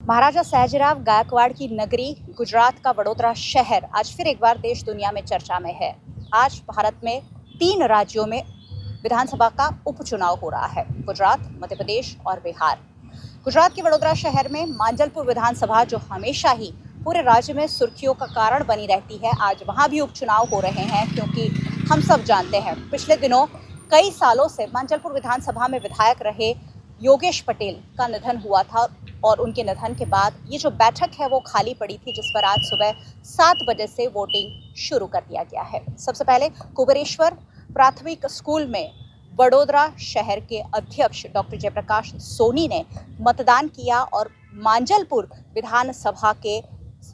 महाराजा सयाजीराव गायकवाड़ की नगरी गुजरात का वडोदरा शहर आज फिर एक बार देश दुनिया में चर्चा में है। आज भारत में 3 राज्यों में विधानसभा का उपचुनाव हो रहा है, गुजरात, मध्य प्रदेश और बिहार। गुजरात के वडोदरा शहर में मांजलपुर विधानसभा, जो हमेशा ही पूरे राज्य में सुर्खियों का कारण बनी रहती है, आज वहां भी उपचुनाव हो रहे हैं, क्योंकि हम सब जानते हैं पिछले दिनों कई सालों से मांजलपुर विधानसभा में विधायक रहे योगेश पटेल का निधन हुआ था और उनके निधन के बाद ये जो बैठक है वो खाली पड़ी थी, जिस पर आज सुबह 7 बजे से वोटिंग शुरू कर दिया गया है। सबसे पहले कुबेरेश्वर प्राथमिक स्कूल में वडोदरा शहर के अध्यक्ष डॉक्टर जयप्रकाश सोनी ने मतदान किया और मांजलपुर विधानसभा के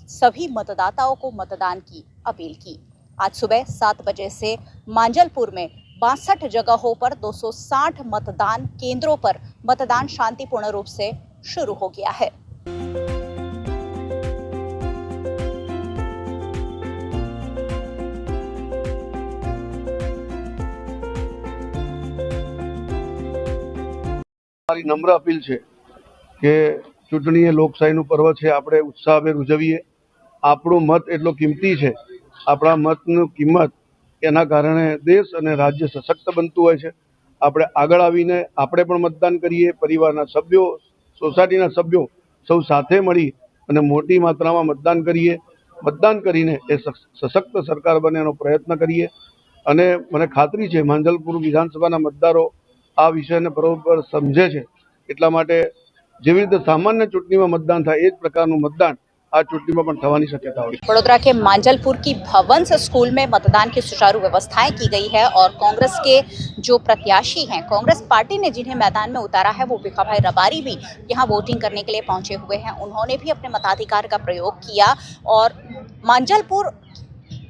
सभी मतदाताओं को मतदान की अपील की। आज सुबह 7 बजे से मांजलपुर में 62 जगहों पर 260 मतदान केंद्रों पर मतदान शांतिपूर्ण रूप से शुरू हो गया है। મારી નમ્ર અપીલ છે કે ચૂંટણી એ લોકશાહીનું પર્વ છે, આપણે ઉત્સાહભેર ઉજવીએ। આપણો મત એટલો કિંમતી છે, આપણા મતની કિંમત એના કારણે દેશ અને રાજ્ય સશક્ત બનતું હોય છે। આપણે આગળ આવીને આપણે પણ મતદાન કરીએ, પરિવારના સભ્યો, સોસાયટીના સભ્યો સૌ સાથે મળી અને મોટી માત્રામાં મતદાન કરીએ। મતદાન કરીને એ સશક્ત સરકાર બને એનો પ્રયત્ન કરીએ અને મને ખાતરી છે માંજલપુર વિધાનસભાના મતદારો આ વિષયને બરોબર સમજે છે। એટલા માટે જેવી રીતે સામાન્ય ચૂંટણીમાં મતદાન થાય એ જ પ્રકારનું મતદાન આ ચૂંટણીમાં પણ થવાની શક્યતા હોય। वडोदरा के मांजलपुर की भवंस स्कूल में मतदान की सुचारू व्यवस्थाएं की गई है और कांग्रेस के जो प्रत्याशी हैं, कांग्रेस पार्टी ने जिन्हें मैदान में उतारा है, वो भिखाभाई रबारी भी यहाँ वोटिंग करने के लिए पहुंचे हुए हैं। उन्होंने भी अपने मताधिकार का प्रयोग किया और मांजलपुर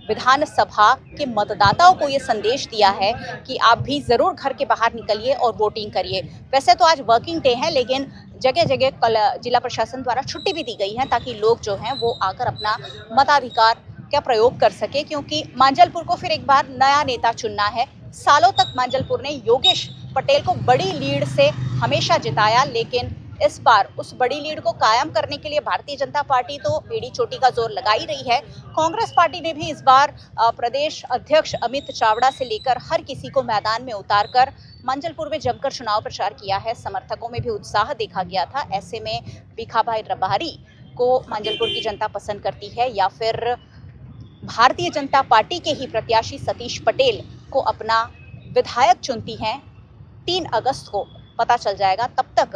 विधानसभा के मतदाताओं को ये संदेश दिया है कि आप भी ज़रूर घर के बाहर निकलिए और वोटिंग करिए। वैसे तो आज वर्किंग डे है, लेकिन जगह जगह कल जिला प्रशासन द्वारा छुट्टी भी दी गई है ताकि लोग जो हैं वो आकर अपना मताधिकार का प्रयोग कर सके, क्योंकि मांजलपुर को फिर एक बार नया नेता चुनना है। सालों तक मांजलपुर ने योगेश पटेल को बड़ी लीड से हमेशा जिताया, लेकिन इस बार उस बड़ी लीड को कायम करने के लिए भारतीय जनता पार्टी तो एड़ी चोटी का जोर लगा ही रही है। कांग्रेस पार्टी ने भी इस बार प्रदेश अध्यक्ष अमित चावड़ा से लेकर हर किसी को मैदान में उतारकर मांजलपुर में जमकर चुनाव प्रचार किया है। समर्थकों में भी उत्साह देखा गया था। ऐसे में भिखाभाई रबारी को मांजलपुर की जनता पसंद करती है या फिर भारतीय जनता पार्टी के ही प्रत्याशी सतीश पटेल को अपना विधायक चुनती हैं, 3 अगस्त को पता चल जाएगा। तब तक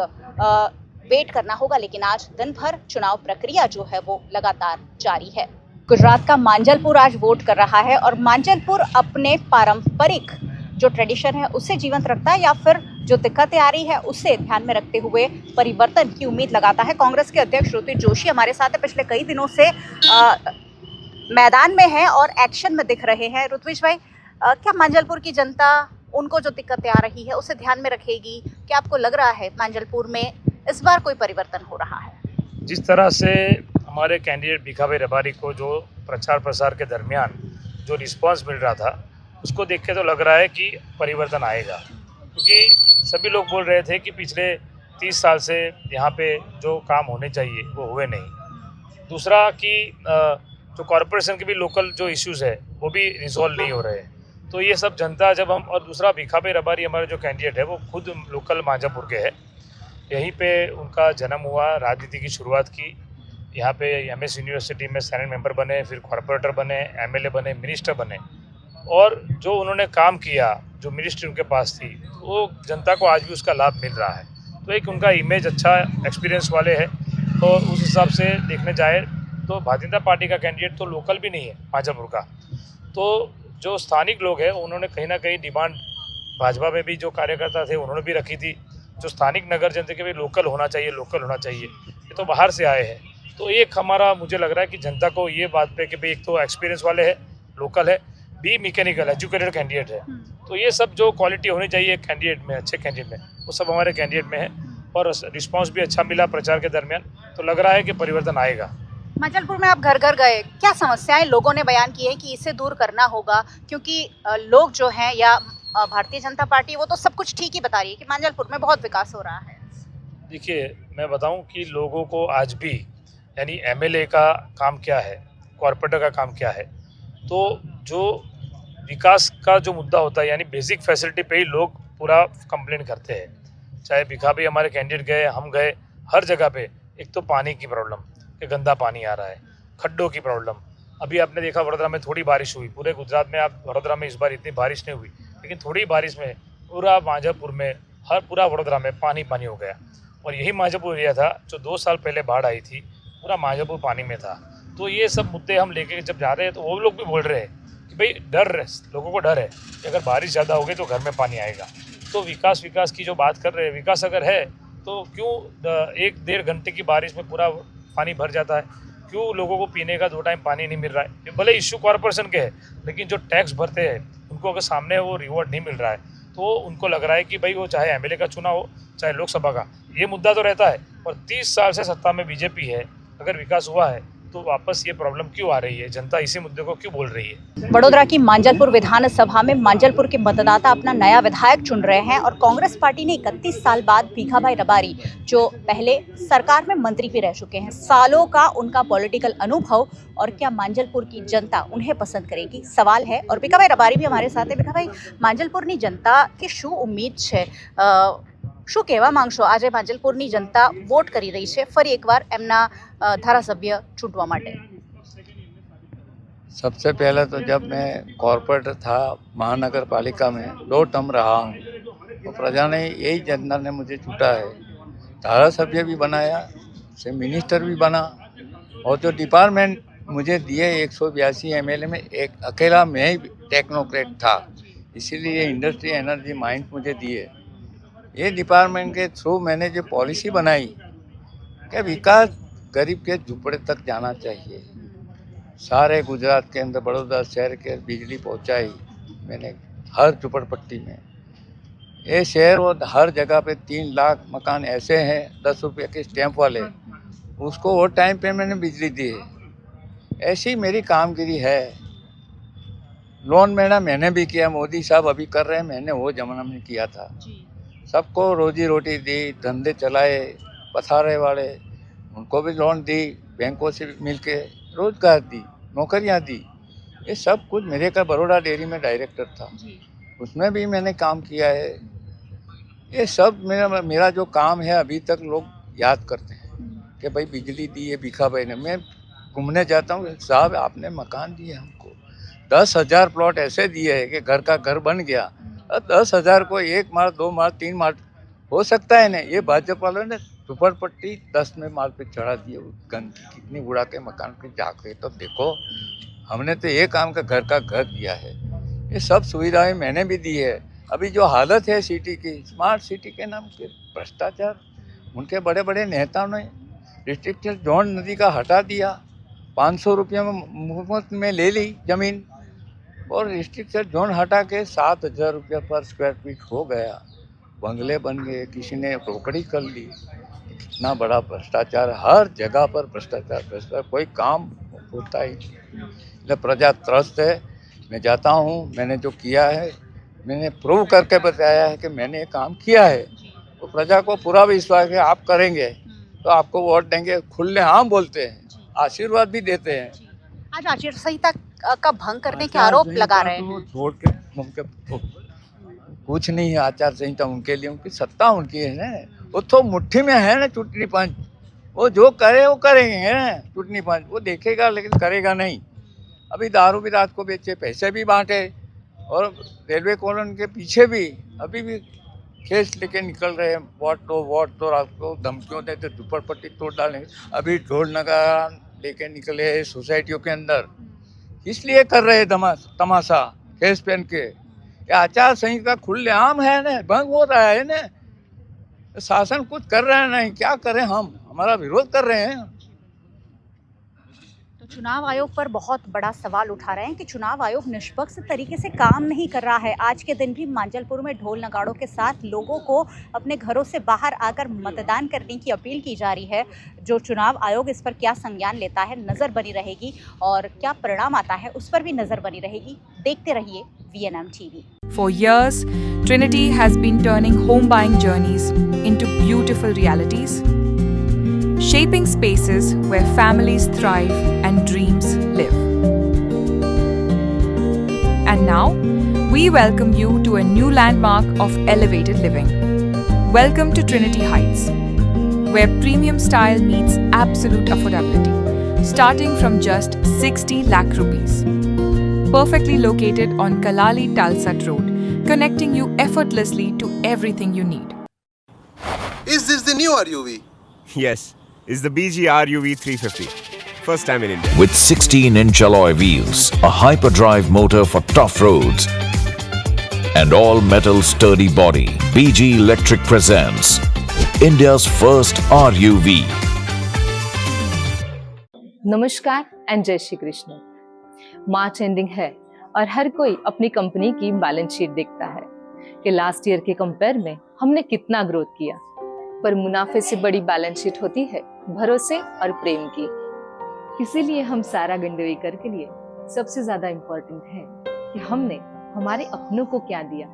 वेट करना होगा, लेकिन आज दिन भर चुनाव प्रक्रिया जो है वो लगातार जारी है। गुजरात का मांजलपुर आज वोट कर रहा है और मांजलपुर अपने पारंपरिक जो ट्रेडिशन है उसे जीवंत रखता है या फिर जो दिक्कतें आ रही है उसे ध्यान में रखते हुए परिवर्तन की उम्मीद लगाता है। कांग्रेस के अध्यक्ष ऋत्विज जोशी हमारे साथ है, पिछले कई दिनों से मैदान में है और एक्शन में दिख रहे हैं। ऋत्विज भाई, क्या मांजलपुर की जनता उनको जो दिक्कतें आ रही है उसे ध्यान में रखेगी? क्या आपको लग रहा है मांजलपुर में इस बार कोई परिवर्तन हो रहा है? जिस तरह से हमारे कैंडिडेट भिखाभाई रबारी को जो प्रचार प्रसार के दरमियान जो रिस्पांस मिल रहा था, उसको देख के तो लग रहा है कि परिवर्तन आएगा, क्योंकि सभी लोग बोल रहे थे कि पिछले 30 साल से यहाँ पे जो काम होने चाहिए वो हुए नहीं। दूसरा कि जो कॉरपोरेशन के भी लोकल जो इश्यूज़ है वो भी रिजॉल्व नहीं हो रहे हैं। तो ये सब जनता जब हम, और दूसरा भिखाभाई रबारी हमारे जो कैंडिडेट है वो खुद लोकल मांजलपुर के हैं, यहीं पे उनका जन्म हुआ, राजनीति की शुरुआत की, यहाँ पे एमएस यूनिवर्सिटी में सेनेट मेंबर बने, फिर कॉरपोरेटर बने, एमएलए बने, मिनिस्टर बने, और जो उन्होंने काम किया, जो मिनिस्ट्री उनके पास थी, वो जनता को आज भी उसका लाभ मिल रहा है। तो एक उनका इमेज अच्छा एक्सपीरियंस वाले है, तो उस हिसाब से देखने जाए तो भारतीय जनता पार्टी का कैंडिडेट तो लोकल भी नहीं है मांजलपुर का। तो जो स्थानिक लोग हैं उन्होंने कहीं ना कहीं डिमांड भाजपा में भी जो कार्यकर्ता थे उन्होंने भी रखी थी, जो स्थानिक नगर जनता के भी लोकल होना चाहिए, लोकल होना चाहिए। ये तो बाहर से आए हैं, तो एक हमारा मुझे लग रहा है कि जनता को ये बात पे कि भाई एक तो एक्सपीरियंस वाले है, लोकल है, बी मैकेनिकल एजुकेटेड कैंडिडेट है, तो ये सब जो क्वालिटी होनी चाहिए कैंडिडेट में, अच्छे कैंडिडेट में, वो सब हमारे कैंडिडेट में है और रिस्पॉन्स भी अच्छा मिला प्रचार के दरमियान। तो लग रहा है कि परिवर्तन आएगा। मांजलपुर में आप घर घर गए, क्या समस्याएं लोगों ने बयान की है कि इसे दूर करना होगा? क्योंकि लोग जो हैं या भारतीय जनता पार्टी वो तो सब कुछ ठीक ही बता रही है कि मांजलपुर में बहुत विकास हो रहा है। देखिए, मैं बताऊं कि लोगों को आज भी यानी एमएलए का काम क्या है, कॉरपोरेटर का काम क्या है, तो जो विकास का जो मुद्दा होता है यानी बेसिक फैसिलिटी पे ही लोग पूरा कंप्लेन करते हैं। चाहे भिखा भी हमारे कैंडिडेट गए, हम गए, हर जगह पे एक तो पानी की प्रॉब्लम कि गंदा पानी आ रहा है, खड्डों की प्रॉब्लम। अभी आपने देखा वडोदरा में थोड़ी बारिश हुई, पूरे गुजरात में आप वडोदरा में इस बार इतनी बारिश नहीं हुई, लेकिन थोड़ी बारिश में पूरा मांझापुर में, हर पूरा वडोदरा में पानी पानी हो गया। और यही मांझापुर एरिया था जो 2 साल पहले बाढ़ आई थी, पूरा मांझापुर पानी में था। तो ये सब मुद्दे हम लेके जब जा रहे हैं तो वो लोग भी बोल रहे हैं कि भाई डर है, लोगों को डर है कि अगर बारिश ज़्यादा होगी तो घर में पानी आएगा। तो विकास की जो बात कर रहे हैं, विकास अगर है तो क्यों 1-1.5 घंटे की बारिश में पूरा पानी भर जाता है? क्यों लोगों को पीने का 2 टाइम पानी नहीं मिल रहा है? ये भले इश्यू कॉरपोरेशन के है, लेकिन जो टैक्स भरते हैं उनको अगर सामने वो रिवॉर्ड नहीं मिल रहा है तो उनको लग रहा है कि भाई वो चाहे एमएलए का चुनाव हो, चाहे लोकसभा का, ये मुद्दा तो रहता है। और 30 साल से सत्ता में बीजेपी है, अगर विकास हुआ है तो वापस ये प्रॉब्लम क्यों आ रही है? जनता इसी मुद्दे को क्यों बोल रही है? वडोदरा की मांजलपुर विधानसभा में मांजलपुर के मतदाता अपना नया विधायक चुन रहे हैं और कांग्रेस पार्टी ने 31 साल बाद भीखाभाई रबारी, जो पहले सरकार में मंत्री भी रह चुके हैं, सालों का उनका पॉलिटिकल अनुभव और क्या मांजलपुर की जनता उन्हें पसंद करेगी, सवाल है। और भीखाभाई रबारी भी हमारे साथ है। भीखाभाई, मांजलपुरनी जनता की શું ઉમ્મીદ છે? શું કહેવા માંગશો? આજે માંજલપુરની जनता વોટ કરી રહી છે ફરી એકવાર એમના ધારાસભ્ય ચૂંટવા માટે। सबसे पहले तो जब मैं कॉरपोरेटर था महानगर पालिका में 2 टर्म रहा हूँ, तो प्रजा ने यही जनता ने मुझे चुना है। धारासभ्य भी बनाया, से मिनिस्टर भी बना, और जो डिपार्टमेंट मुझे दिए 182 एमएलए में एक अकेला मैं ही टेक्नोक्रेट था, इसीलिए इंडस्ट्री एनर्जी माइंस मुझे दिए। ये डिपार्टमेंट के थ्रू मैंने जो पॉलिसी बनाई कि विकास गरीब के झुपड़े तक जाना चाहिए, सारे गुजरात के अंदर बड़ौदा शहर के बिजली पहुंचाई मैंने हर झुपड़पट्टी में। ये शहर और हर जगह पे 3 लाख मकान ऐसे हैं 10 रुपये के स्टैंप वाले, उसको वो टाइम पे मैंने बिजली दी है। ऐसी मेरी कामगिरी है। लोन मैंने भी किया, मोदी साहब अभी कर रहे हैं, मैंने वो जमाना में किया था। सबको रोजी रोटी दी, धंधे चलाए, पथारे वाले उनको भी लोन दी, बैंकों से मिल के रोजगार दी, नौकरियां दी। ये सब कुछ मेरे का बड़ौदा डेयरी में डायरेक्टर था, उसमें भी मैंने काम किया है। ये सब मेरा जो काम है अभी तक लोग याद करते हैं कि भाई बिजली दी है भीखाभाई ने। मैं घूमने जाता हूँ, साहब आपने मकान दिए हमको, 10,000 प्लॉट ऐसे दिए है कि घर का घर बन गया। 10,000 को 1 मार्च 2 मार्च 3 मार्च हो सकता है ना। ये भाजपा वालों ने झुपड़पट्टी 10 में मार्च पे चढ़ा दिए, गंदगी कितनी उड़ा के मकान पे जाके तो देखो। हमने तो ये काम का घर दिया है, ये सब सुविधाएं मैंने भी दी है। अभी जो हालत है सिटी की, स्मार्ट सिटी के नाम पे भ्रष्टाचार, उनके बड़े बड़े नेताओं ने रिस्ट्रिक्टेड जोन नदी का हटा दिया, 500 रुपये में मुफ्त में ले ली जमीन, और रिस्ट्रिक्टेड जोन हटा के 7,000 रुपये पर स्क्वायर फीट हो गया, बंगले बन गए, किसी ने रोकड़ी कर ली। कितना बड़ा भ्रष्टाचार, हर जगह पर भ्रष्टाचार, कोई काम होता ही नहीं। प्रजा त्रस्त है। मैं जाता हूँ, मैंने जो किया है मैंने प्रूव करके बताया है कि मैंने ये काम किया है, तो प्रजा को पूरा विश्वास है आप करेंगे तो आपको वोट देंगे। खुले आम बोलते हैं, आशीर्वाद भी देते हैं। आज आचार संहिता का भंग करने के आरोप लगा रहे हैं। छोड़ के उनके कुछ नहीं है, आचार संहिता उनके लिए, उनकी सत्ता उनकी है ना, वो तो मुट्ठी में है ना चुटनी पंच, वो जो करे वो करेंगे ना। चुटनी पंच वो देखेगा लेकिन करेगा नहीं। अभी दारू भी रात को बेचे, पैसे भी बांटे, और रेलवे कॉलोनी के पीछे भी अभी भी केस लेके निकल रहे हैं, वोट दो, रात को धमकियों देते झुपड़पट्टी तोड़ डालेंगे। अभी ढोल नगारा लेके निकले हैं सोसाइटियों के अंदर, इसलिए कर रहे हैं तमाशा केस पहन के। ये आचार संहिता खुलेआम है ना, भंग हो रहा है ना। शासन कुछ कर रहा है नहीं, क्या करें हम, हमारा विरोध कर रहे हैं। तो चुनाव आयोग पर बहुत बड़ा सवाल उठा रहे हैं कि चुनाव आयोग निष्पक्ष तरीके से काम नहीं कर रहा है। आज के दिन भी मांजलपुर में ढोल नगाड़ों के साथ लोगों को अपने घरों से बाहर आकर मतदान करने की अपील की जा रही है। जो चुनाव आयोग इस पर क्या संज्ञान लेता है, नज़र बनी रहेगी और क्या परिणाम आता है उस पर भी नज़र बनी रहेगी। देखते रहिए VNM TV। For years, Trinity has been turning home buying journeys into beautiful realities, shaping spaces where families thrive and dreams live. And now, we welcome you to a new landmark of elevated living. Welcome to Trinity Heights, where premium style meets absolute affordability, starting from just 60 lakh rupees. Perfectly located on Kalali Talsat Road, connecting you effortlessly to everything you need. Is this the new RUV? Yes, it's the BG RUV 350. First time in India. With 16-inch alloy wheels, a hyperdrive motor for tough roads, and all-metal sturdy body, BG Electric presents India's first RUV. नमस्कार and जय Shri Krishna. March ending है और हर कोई अपनी company की balance sheet देखता है कि लास्ट ईयर के कंपेयर में हमने कितना ग्रोथ किया, पर मुनाफे से बड़ी बैलेंस शीट होती है भरोसे और प्रेम की। इसीलिए हम सारा गंडवेकर के लिए सबसे ज्यादा इम्पोर्टेंट है कि हमने हमारे अपनों को क्या दिया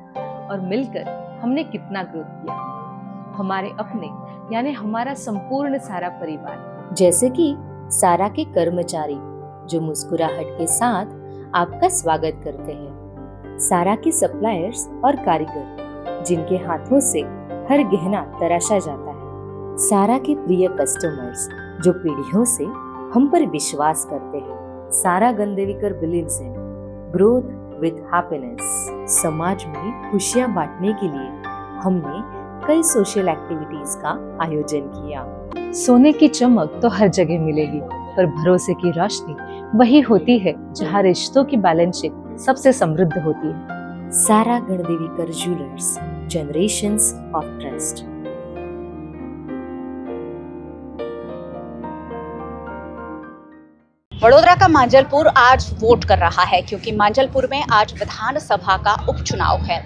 और मिलकर हमने कितना ग्रोथ किया। हमारे अपने यानी हमारा संपूर्ण सारा परिवार, जैसे कि सारा के कर्मचारी जो मुस्कुराहट के साथ आपका स्वागत करते हैं, सारा के सप्लायर्स और कारीगर जिनके हाथों से हर गहना तराशा जाता है, सारा के प्रिय कस्टमर्स जो पीढ़ियों से हम पर विश्वास करते हैं। Sara Gandevikar believes in growth with happiness. समाज में खुशियां बांटने के लिए हमने कई सोशल एक्टिविटीज का आयोजन किया। सोने की चमक तो हर जगह मिलेगी, पर भरोसे की रोशनी वही होती है जहां रिश्तों की बैलेंस शीट सबसे समृद्ध होती है। Sara Ganadevikar jewellers, generations of trust. Vadodara का मांजलपुर आज वोट कर रहा है क्योंकि मांजलपुर में आज विधानसभा का उपचुनाव है।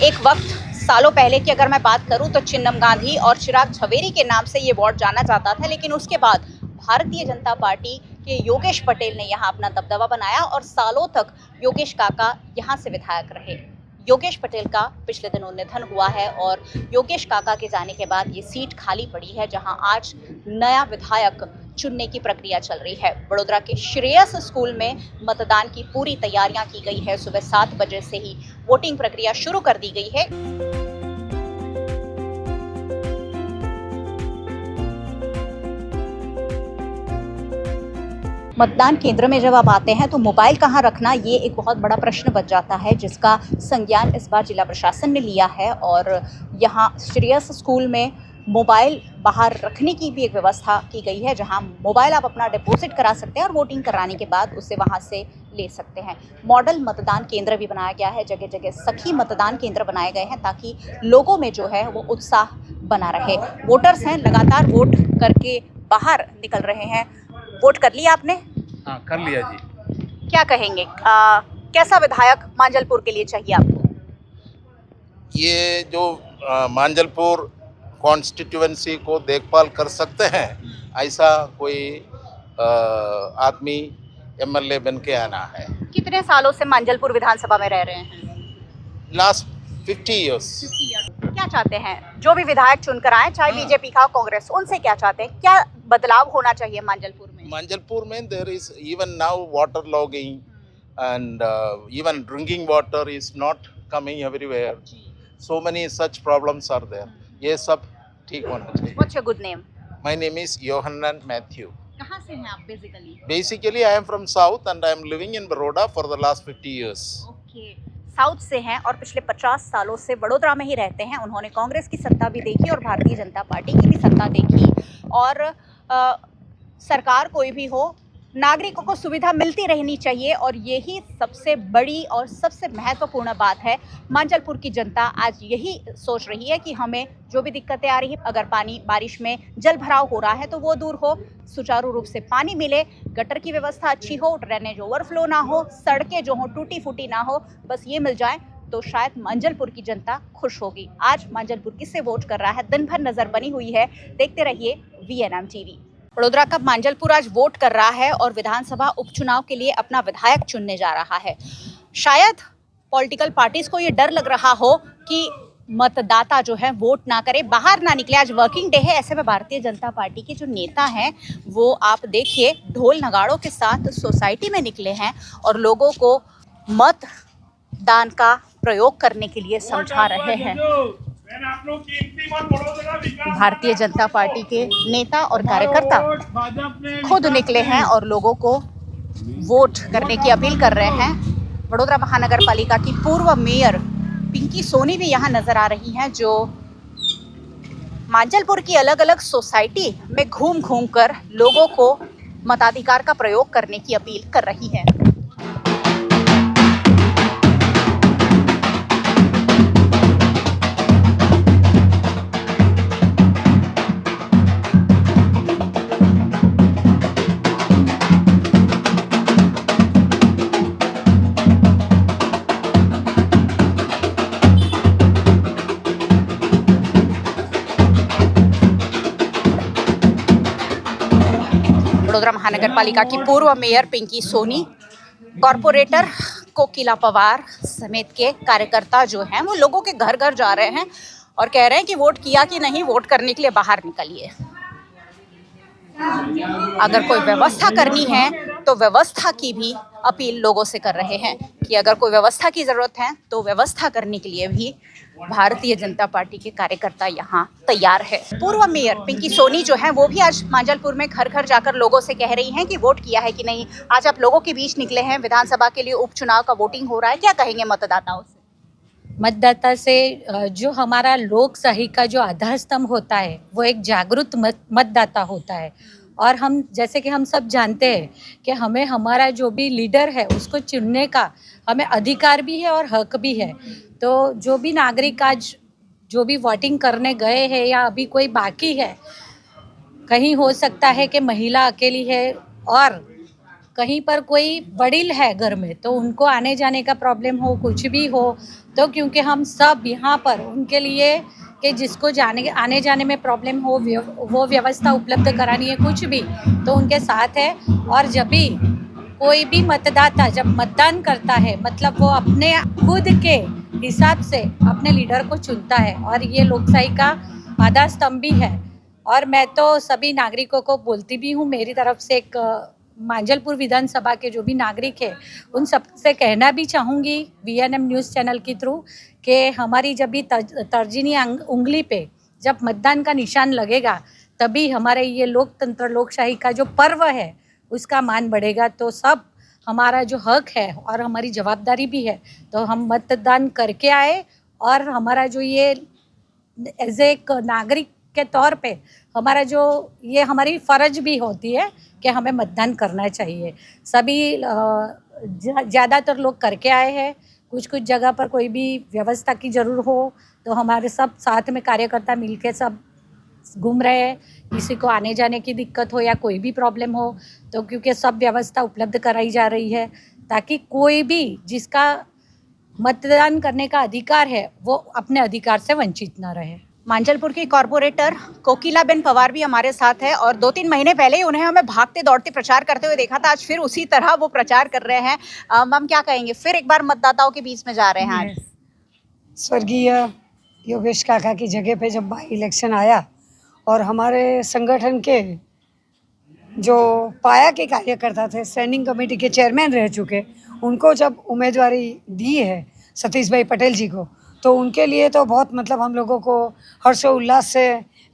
एक वक्त सालों पहले की अगर मैं बात करूं तो चिन्नम गांधी और चिराग झवेरी के नाम से ये वार्ड जाना जाता था, लेकिन उसके बाद भारतीय जनता पार्टी के योगेश पटेल ने यहाँ अपना दबदबा बनाया और सालों तक योगेश काका यहाँ से विधायक रहे। योगेश पटेल का पिछले दिनों निधन हुआ है और योगेश काका के जाने के बाद ये सीट खाली पड़ी है, जहां आज नया विधायक चुनने की प्रक्रिया चल रही है। वडोदरा के श्रेयस स्कूल में मतदान की पूरी तैयारियां की गई है। सुबह 7 बजे से ही वोटिंग प्रक्रिया शुरू कर दी गई है। मतदान केंद्र में जब आप आते हैं तो मोबाइल कहाँ रखना, ये एक बहुत बड़ा प्रश्न बच जाता है, जिसका संज्ञान इस बार जिला प्रशासन ने लिया है और यहाँ श्रेयस स्कूल में मोबाइल बाहर रखने की भी एक व्यवस्था की गई है, जहां मोबाइल आप अपना डिपॉजिट करा सकते हैं और वोटिंग कराने के बाद उसे वहां से ले सकते हैं। मॉडल मतदान केंद्र भी बनाया गया है, जगह जगह सखी मतदान केंद्र बनाए गए हैं ताकि लोगों में जो है वो उत्साह बना रहे। वोटर्स हैं लगातार वोट करके बाहर निकल रहे हैं। वोट कर लिया आपने? हाँ, कर लिया जी। क्या कहेंगे, कैसा विधायक मांजलपुर के लिए चाहिए आपको? ये जो मांजलपुर कॉन्स्टिट्यूएंसी को देखभाल कर सकते हैं, ऐसा कोई आदमी MLA बन के आना है। कितने सालों से मांजलपुर विधानसभा में रह रहे हैं? Last 50 years. क्या चाहते हैं जो भी विधायक चुनकर आए, चाहे बीजेपी का कांग्रेस, उनसे क्या चाहते हैं, क्या बदलाव होना चाहिए मांजलपुर में? मांजलपुर में there is even now water logging and even drinking water is not coming everywhere. So many such problems are there. ये सब ठीक होना चाहिए। What's your good name? My name is Yohanan Matthew. कहाँ से हैं आप basically? Basically, I am from South and I am living in Baroda for the last 50 years. Okay. South से हैं और पिछले 50 सालों से वडोदरा में ही रहते हैं। उन्होंने कांग्रेस की सत्ता भी देखी और भारतीय जनता पार्टी की भी सत्ता देखी और सरकार कोई भी हो, नागरिकों को सुविधा मिलती रहनी चाहिए और यही सबसे बड़ी और सबसे महत्वपूर्ण बात है। मांजलपुर की जनता आज यही सोच रही है कि हमें जो भी दिक्कतें आ रही है, अगर पानी बारिश में जल भराव हो रहा है तो वो दूर हो, सुचारू रूप से पानी मिले, गटर की व्यवस्था अच्छी हो, ड्रेनेज ओवरफ्लो ना हो, सड़कें जो हो टूटी फूटी ना हो, बस ये मिल जाए तो शायद मांजलपुर की जनता खुश होगी। आज मांजलपुर किससे वोट कर रहा है, दिन भर नजर बनी हुई है, देखते रहिए VNM टीवी। वडोदरा का मांजलपुर आज वोट कर रहा है और विधानसभा उपचुनाव के लिए अपना विधायक चुनने जा रहा है। शायद पॉलिटिकल पार्टीज को ये डर लग रहा हो कि मतदाता जो है वोट ना करे, बाहर ना निकले। आज वर्किंग डे है, ऐसे में भारतीय जनता पार्टी के जो नेता हैं वो आप देखिए ढोल नगाड़ों के साथ सोसाइटी में निकले हैं और लोगों को मतदान का प्रयोग करने के लिए समझा रहे हैं। भारतीय जनता पार्टी के नेता और कार्यकर्ता खुद निकले हैं और लोगों को वोट करने की अपील कर रहे हैं। वडोदरा महानगर पालिका की पूर्व मेयर पिंकी सोनी भी यहाँ नजर आ रही हैं, जो मांजलपुर की अलग अलग सोसाइटी में घूम घूम कर लोगों को मताधिकार का प्रयोग करने की अपील कर रही हैं। वडोदरा महानगर पालिका की पूर्व मेयर पिंकी सोनी, कॉरपोरेटर कोकिला पवार समेत के कार्यकर्ता जो हैं वो लोगों के घर घर जा रहे हैं और कह रहे हैं कि वोट किया कि नहीं, वोट करने के लिए बाहर निकलिए। अगर कोई व्यवस्था करनी है तो व्यवस्था की भी अपील लोगों से कर रहे हैं कि अगर कोई व्यवस्था की जरूरत है तो व्यवस्था करने के लिए भी भारतीय जनता पार्टी के कार्यकर्ता यहाँ तैयार है। पूर्व मेयर पिंकी सोनी जो है वो भी आज मांजलपुर में घर घर जाकर लोगों से कह रही हैं कि वोट किया है कि नहीं। आज आप लोगों के बीच निकले हैं, विधानसभा के लिए उपचुनाव का वोटिंग हो रहा है, क्या कहेंगे मतदाताओं से? मतदाता से जो हमारा लोकशाही का जो आधार स्तंभ होता है वो एक जागरूक मतदाता होता है और हम जैसे कि हम सब जानते हैं कि हमें हमारा जो भी लीडर है उसको चुनने का हमें अधिकार भी है और हक भी है। तो जो भी नागरिक आज जो भी वोटिंग करने गए हैं या अभी कोई बाकी है, कहीं हो सकता है कि महिला अकेली है और कहीं पर कोई वडील है घर में, तो उनको आने जाने का प्रॉब्लम हो, कुछ भी हो, तो क्योंकि हम सब यहाँ पर उनके लिए कि जिसको आने जाने में प्रॉब्लम हो वो व्यवस्था उपलब्ध करानी है, कुछ भी तो उनके साथ है। और जब भी कोई भी मतदाता जब मतदान करता है मतलब वो अपने खुद के हिसाब से अपने लीडर को चुनता है और ये लोकशाही का आधार स्तंभ भी है। और मैं तो सभी नागरिकों को बोलती भी हूँ, मेरी तरफ से एक मांजलपुर विधानसभा के जो भी नागरिक है उन सब से कहना भी चाहूँगी VNM न्यूज़ चैनल के थ्रू कि हमारी जब भी तर्जनी उंगली पे जब मतदान का निशान लगेगा तभी हमारे ये लोकतंत्र लोकशाही का जो पर्व है उसका मान बढ़ेगा। तो सब हमारा जो हक है और हमारी जवाबदारी भी है, तो हम मतदान करके आए और हमारा जो ये एज एक नागरिक के तौर पे हमारा जो ये हमारी फ़र्ज भी होती है कि हमें मतदान करना चाहिए। सभी ज़्यादातर लोग करके आए हैं, कुछ जगह पर कोई भी व्यवस्था की ज़रूर हो तो हमारे सब साथ में कार्यकर्ता मिलके सब घूम रहे हैं। किसी को आने जाने की दिक्कत हो या कोई भी प्रॉब्लम हो तो क्योंकि सब व्यवस्था उपलब्ध कराई जा रही है ताकि कोई भी जिसका मतदान करने का अधिकार है वो अपने अधिकार से वंचित न रहे। मांजलपुर की कॉरपोरेटर कोकिलाबेन पवार भी हमारे साथ है और 2-3 महीने पहले ही उन्हें हमें भागते दौड़ते प्रचार करते हुए देखा था। आज फिर उसी तरह वो प्रचार कर रहे हैं। मैम क्या कहेंगे, फिर एक बार मतदाताओं के बीच में जा रहे हैं? आज स्वर्गीय योगेश काका की जगह पे जब बाई इलेक्शन आया और हमारे संगठन के जो पाया के कार्यकर्ता थे, स्टैंडिंग कमेटी के चेयरमैन रह चुके, उनको जब उम्मीदवारी दी है सतीश भाई पटेल जी को, तो उनके लिए तो बहुत मतलब हम लोगों को हर्षोल्लास से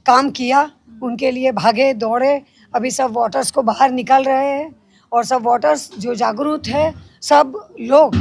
काम किया, उनके लिए भागे दौड़े। अभी सब वोटर्स को बाहर निकाल रहे हैं और सब वोटर्स जो जागरूक है सब लोग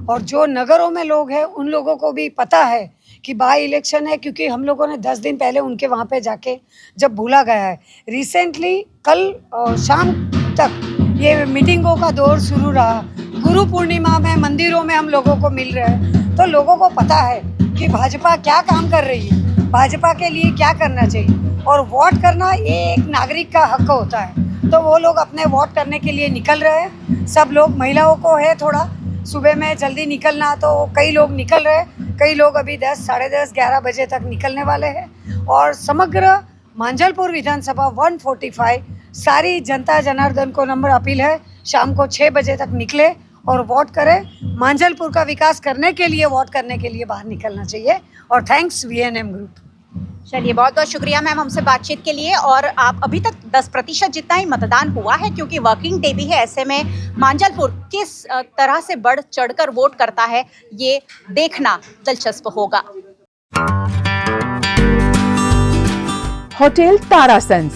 और जो नगरों में लोग हैं उन लोगों को भी पता है कि बाई इलेक्शन है, क्योंकि हम लोगों ने 10 दिन पहले उनके वहाँ पे जाके जब भूला गया है। रिसेंटली कल शाम तक ये मीटिंगों का दौर शुरू रहा, गुरु पूर्णिमा में मंदिरों में हम लोगों को मिल रहे हैं, तो लोगों को पता है कि भाजपा क्या काम कर रही है, भाजपा के लिए क्या करना चाहिए। और वोट करना ये एक नागरिक का हक होता है, तो वो लोग अपने वोट करने के लिए निकल रहे हैं। सब लोग, महिलाओं को है थोड़ा सुबह में जल्दी निकलना, तो कई लोग निकल रहे हैं, कई लोग अभी 10, साढ़े 10, 11 बजे तक निकलने वाले हैं। और समग्र मांजलपुर विधानसभा 145 सारी जनता जनार्दन को नम्र अपील है, शाम को 6 बजे तक निकले और वोट करें। मांजलपुर का विकास करने के लिए, वोट करने के लिए बाहर निकलना चाहिए। और थैंक्स VNM ग्रुप। चलिए, बहुत बहुत शुक्रिया मैम हमसे बातचीत के लिए। और आप अभी तक 10% जितना ही मतदान हुआ है, क्योंकि वर्किंग डे भी है, ऐसे में मांजलपुर किस तरह से बढ़ चढ़कर वोट करता है ये देखना दिलचस्प होगा। होटल तारासंस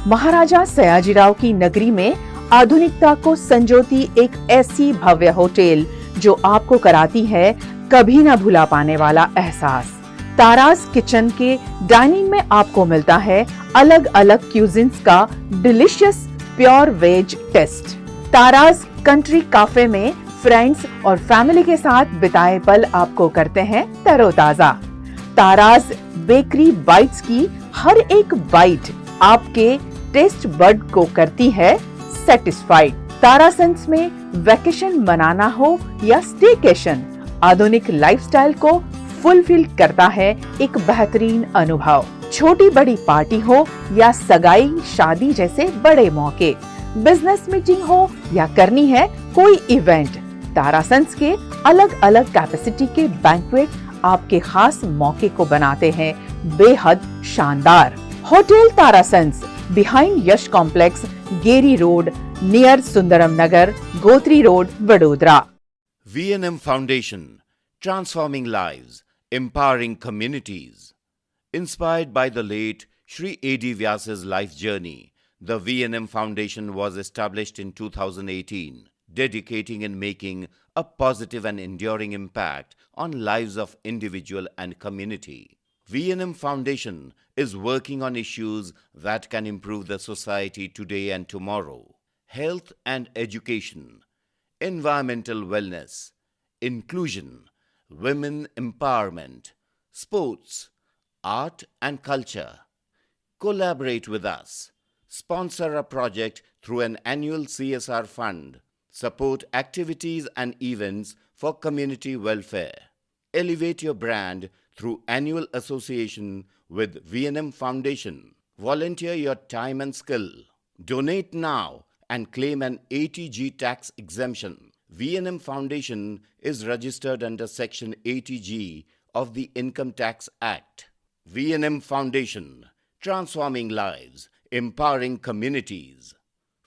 महाराजा सयाजीराव की नगरी में आधुनिकता को संजोती एक ऐसी भव्य होटल जो आपको कराती है कभी न भुला पाने वाला एहसास। तारास किचन के डाइनिंग में आपको मिलता है अलग अलग क्यूजिन्स का delicious pure veg taste. Tara's country cafe में फ्रेंड्स और फैमिली के साथ बिताए पल आपको करते हैं तरोताजा। तारास बेकरी बाइट्स की हर एक बाइट आपके टेस्ट बड को करती है सेटिस्फाइड। तारासंस में वैकेशन मनाना हो या स्टेकेशन, आधुनिक लाइफस्टाइल को फुलफिल करता है एक बेहतरीन अनुभव। छोटी बड़ी पार्टी हो या सगाई शादी जैसे बड़े मौके, बिजनेस मीटिंग हो या करनी है कोई इवेंट, तारासंस के अलग अलग कैपेसिटी के बैंक्वेट आपके खास मौके को बनाते हैं बेहद शानदार। Hotel Tarasons behind Yash complex, Geri road, near Sundaram Nagar, Gotri road, Vadodara. VNM Foundation, transforming lives, empowering communities. Inspired by the late Shri A.D. Vyas's life journey, the VNM Foundation was established in 2018, dedicating and making a positive and enduring impact on lives of individual and community. VNM Foundation is working on issues that can improve the society today and tomorrow. Health and education, environmental wellness, inclusion, women empowerment, sports, art and culture. Collaborate with us. Sponsor a project through an annual CSR fund. Support activities and events for community welfare. Elevate your brand through annual association with VNM Foundation. Volunteer your time and skill. Donate now and claim an 80G tax exemption. VNM Foundation is registered under Section 80G of the Income Tax Act. VNM Foundation, transforming lives, empowering communities.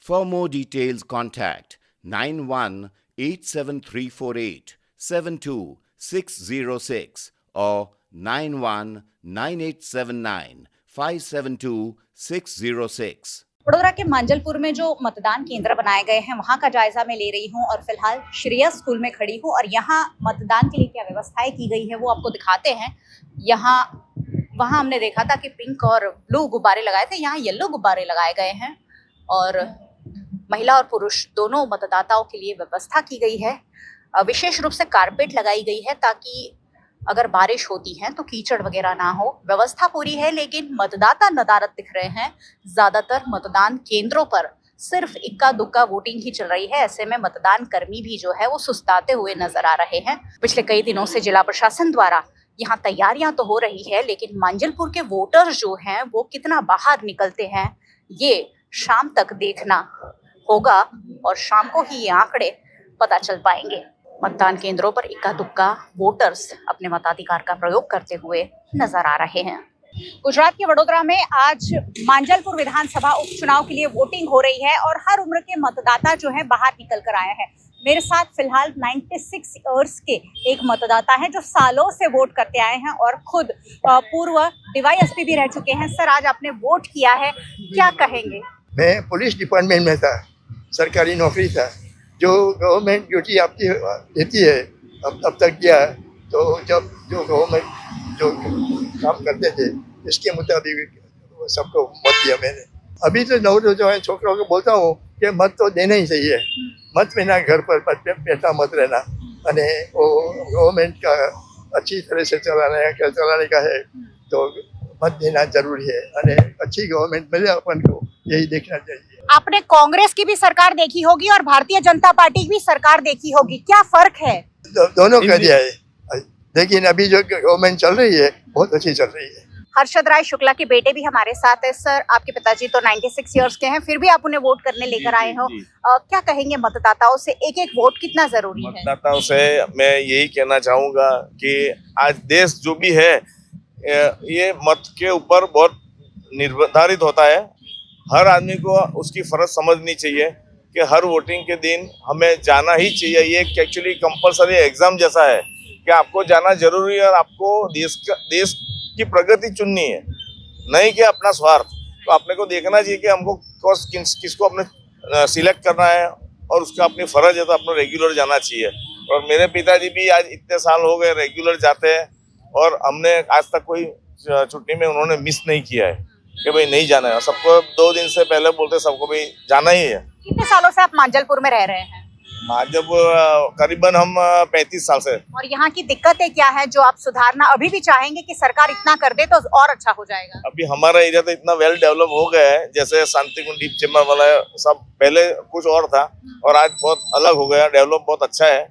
For more details, contact 918734872606 or 919879572606। Vadodara के मांजलपुर में जो मतदान केंद्र बनाए गए हैं वहां का जायजा मैं ले रही हूं और फिलहाल श्रेया स्कूल में खड़ी हूं और यहां मतदान के लिए क्या व्यवस्थाएं की गई है वो आपको दिखाते हैं। वहां हमने देखा था कि पिंक और ब्लू गुब्बारे लगाए थे, यहाँ येलो गुब्बारे लगाए गए हैं और महिला और पुरुष दोनों मतदाताओं के लिए व्यवस्था की गई है। विशेष रूप से कारपेट लगाई गई है ताकि अगर बारिश होती है तो कीचड़ वगैरह ना हो। व्यवस्था पूरी है लेकिन मतदाता नदारद दिख रहे हैं। ज्यादातर मतदान केंद्रों पर सिर्फ इक्का दुक्का वोटिंग ही चल रही है। ऐसे में मतदान कर्मी भी जो है वो सुस्ताते हुए नजर आ रहे हैं। पिछले कई दिनों से जिला प्रशासन द्वारा यहाँ तैयारियां तो हो रही है लेकिन मांजलपुर के वोटर्स जो हैं वो कितना बाहर निकलते हैं ये शाम तक देखना होगा और शाम को ही ये आंकड़े पता चल पाएंगे। मतदान केंद्रों पर इक्का दुक्का वोटर्स अपने मताधिकार का प्रयोग करते हुए नजर आ रहे हैं। गुजरात के वडोदरा में आज मांजलपुर विधानसभा उपचुनाव के लिए वोटिंग हो रही है और हर उम्र के मतदाता जो है बाहर निकल कर आए हैं। मेरे साथ फिलहाल 96 इयर्स के एक मतदाता हैं जो सालों से वोट करते आए हैं और खुद पूर्व DYSP भी रह चुके हैं। सर, आज आपने वोट किया है, क्या कहेंगे? मैं पुलिस डिपार्टमेंट में था, सरकारी नौकरी था। जो गवर्नमेंट ड्यूटी आपकी देती है अब तक किया है, तो जब जो गवर्नमेंट जो काम करते थे इसके मुताबिक सबको मत दिया मैंने। अभी तो नौजवान छोकरों को बोलता हूँ કે મત તો દેને ही चाहिए मत बिना घर पर बैठा मत रहना અને वो गवर्नमेंट का अच्छी तरह से चलाने का है तो मत देना जरूरी है અને अच्छी गवर्नमेंट मिले अपन को यही देखना चाहिए। आपने कांग्रेस की भी सरकार देखी होगी और भारतीय जनता पार्टी की भी सरकार देखी होगी, क्या फर्क है? दोनों कर दिया है, लेकिन अभी जो गवर्नमेंट चल रही है बहुत अच्छी चल रही है। हर्षद राय शुक्ला के बेटे भी हमारे साथ है। सर, आपके पिताजी तो 96 इयर्स के हैं, फिर भी आप उन्हें वोट करने लेकर आए हो। क्या कहेंगे मतदाताओं से, एक एक वोट कितना जरूरी है? मतदाताओं से मैं यही कहना चाहूँगा कि आज देश जो भी है ये मत के ऊपर बहुत निर्धारित होता है। हर आदमी को उसकी फर्ज समझनी चाहिए कि हर वोटिंग के दिन हमें जाना ही चाहिए। ये एक्चुअली कंपलसरी एग्जाम जैसा है कि आपको जाना जरूरी है और आपको देश की प्रगति चुननी है, नहीं कि अपना स्वार्थ। तो आपने को देखना चाहिए कि हमको किसको अपने सिलेक्ट करना है और उसका अपनी फर्ज है तो अपना रेगुलर जाना चाहिए। और मेरे पिताजी भी आज इतने साल हो गए रेगुलर जाते हैं और हमने आज तक कोई छुट्टी में उन्होंने मिस नहीं किया है कि भाई नहीं जाना है। सबको 2 दिन से पहले बोलते सबको भाई जाना ही है। कितने सालों से आप मांजलपुर में रह रहे हैं? जब करीबन हम 35 साल से। और यहाँ की दिक्कतें क्या है जो आप सुधारना अभी भी चाहेंगे कि सरकार इतना कर दे तो और अच्छा हो जाएगा? अभी हमारा एरिया तो इतना वेल डेवलप हो गया है, जैसे शांतिकुंज डीप चेम्बर वाला सब पहले कुछ और था और आज बहुत अलग हो गया, डेवलप बहुत अच्छा है।